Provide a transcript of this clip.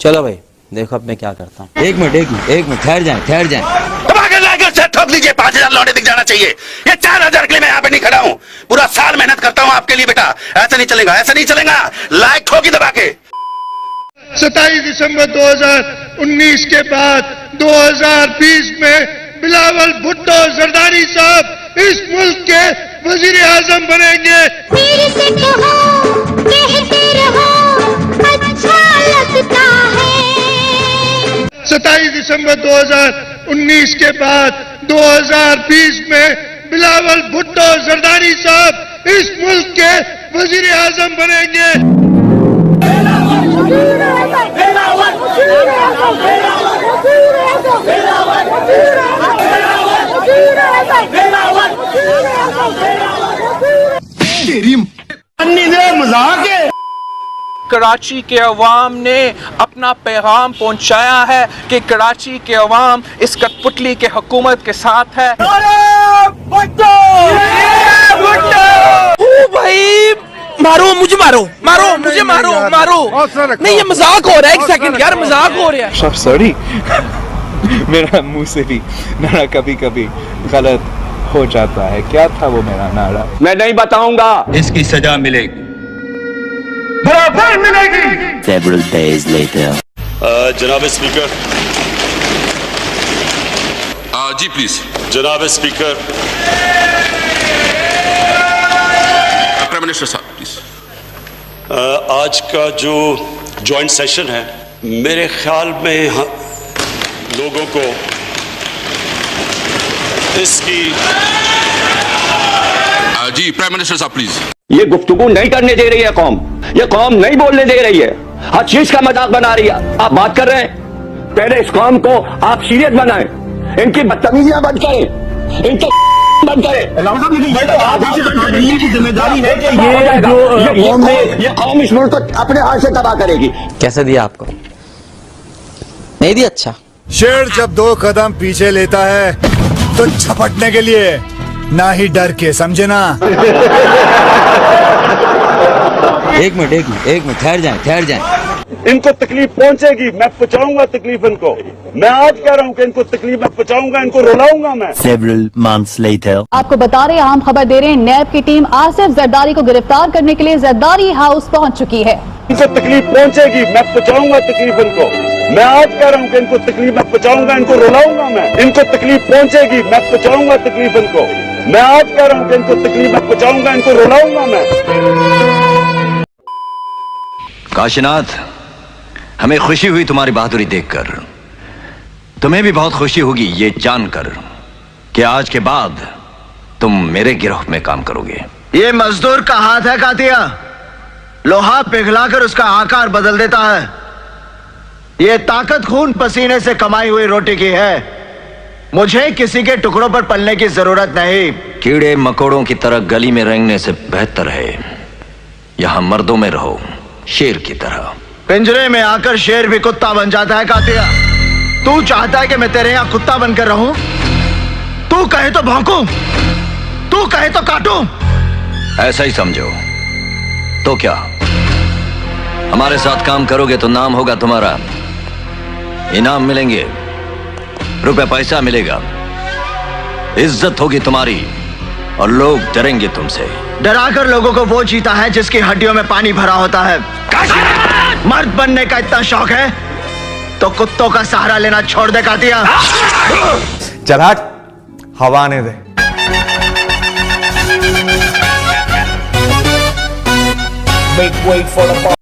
चलो भाई देखो अब मैं क्या करता हूँ। एक मिनट ठहर जाएं। ठोक दीजिए, 5,000 लौटे दिख जाना चाहिए। ये 4,000 के लिए मैं यहाँ पे नहीं खड़ा हूँ। पूरा साल मेहनत करता हूँ आपके लिए बेटा। ऐसा नहीं चलेगा। लाइक ठोकी दबा के। 27 दिसंबर 2019 के बाद 2020 में बिलावल भुट्टो जरदारी साहब इस मुल्क के वजीर आजम बनेंगे। फिर से कहो, कहते रहो, अच्छा लगता है। 27 दिसंबर 2019 के बाद 2020 में बिलावल भुट्टो जरदारी साहब इस मुल्क के वजीर आजम बनेंगे। मजाक है। कराची के अवाम ने अपना पैगाम पहुंचाया है कि कराची के अवाम इस कठपुतली के हुकूमत के साथ है। ओ भाई मारो मुझे नहीं ये मजाक हो रहा है। एक सेकंड यार, मजाक हो रहा है। सॉरी मेरा मुंह से भी नारा कभी कभी गलत हो जाता है। क्या था वो मेरा नारा? मैं नहीं बताऊंगा। इसकी सजा मिलेगी, बराबर मिलेगी। Several days later. जनाब स्पीकर। जी प्लीज। जनाब स्पीकर। प्राइम मिनिस्टर साहब प्लीज। आज का जो जॉइंट सेशन है, मेरे ख्याल में लोगों को इसकी जी प्राइम मिनिस्टर साहब प्लीज। ये गुफ्तगू नहीं करने दे रही है कौम। ये कौम नहीं बोलने दे रही है। हर चीज का मजाक बना रही है। आप बात कर रहे हैं, पहले इस कौम को आप सीरियस बनाएं। इनकी बदतमीजियां बंद करें, इनको बंद करें। की जिम्मेदारी है कि ये कौम इस मुल्क को अपने हाथ से तबाह करेगी। कैसे दिया आपको? नहीं दिया? अच्छा। शेर जब 2 कदम पीछे लेता है तो झपटने के लिए, ना ही डर के, समझे ना? एक मिनट ठहर जाएं। इनको तकलीफ पहुंचेगी, मैं पहुंचाऊंगा तकलीफ इनको। मैं आज कह रहा हूं कि इनको तकलीफ मैं पहुंचाऊंगा, इनको रुलाऊंगा मैं। Several months later. आपको बता रहे हैं, अहम खबर दे रहे हैं, नैब की टीम आसिफ जरदारी को गिरफ्तार करने के लिए जरदारी हाउस पहुंच चुकी है। इनको तकलीफ पहुंचेगी, मैं पहुंचाऊंगा तकलीफ इनको। मैं आज कह रहा हूं कि इनको तकलीफ मैं पहुंचाऊंगा, इनको रुलाऊंगा मैं। इनको तकलीफ पहुंचेगी, मैं पहुंचाऊंगा तकलीफ इनको। मैं आज कह रहा हूं कि इनको तकलीफ मैं पहुंचाऊंगा, इनको रुलाऊंगा मैं। काशीनाथ, हमें खुशी हुई तुम्हारी बहादुरी देखकर। तुम्हें भी बहुत खुशी होगी ये जानकर कि आज के बाद तुम मेरे गिरोह में काम करोगे। ये मजदूर का हाथ है कातिया, लोहा पिघलाकर उसका आकार बदल देता है। ये ताकत खून पसीने से कमाई हुई रोटी की है। मुझे किसी के टुकड़ों पर पलने की जरूरत नहीं। कीड़े मकोड़ों की तरह गली में रेंगने से बेहतर है यहां मर्दों में रहो, शेर की तरह। पिंजरे में आकर शेर भी कुत्ता बन जाता है कातिया। तू चाहता है कि मैं तेरे यहां कुत्ता बनकर रहूं? तू कहे तो भौंकूं, तू कहे तो काटूं। ऐसा ही समझो। तो क्या हमारे साथ काम करोगे तो नाम होगा तुम्हारा, इनाम मिलेंगे, रुपए पैसा मिलेगा, इज्जत होगी तुम्हारी और लोग डरेंगे तुमसे। डराकर लोगों को वो जीता है जिसकी हड्डियों में पानी भरा होता है। मर्द बनने का इतना शौक है तो कुत्तों का सहारा लेना छोड़ दे कातिया। चल हट, हवा आने दे। Make way for the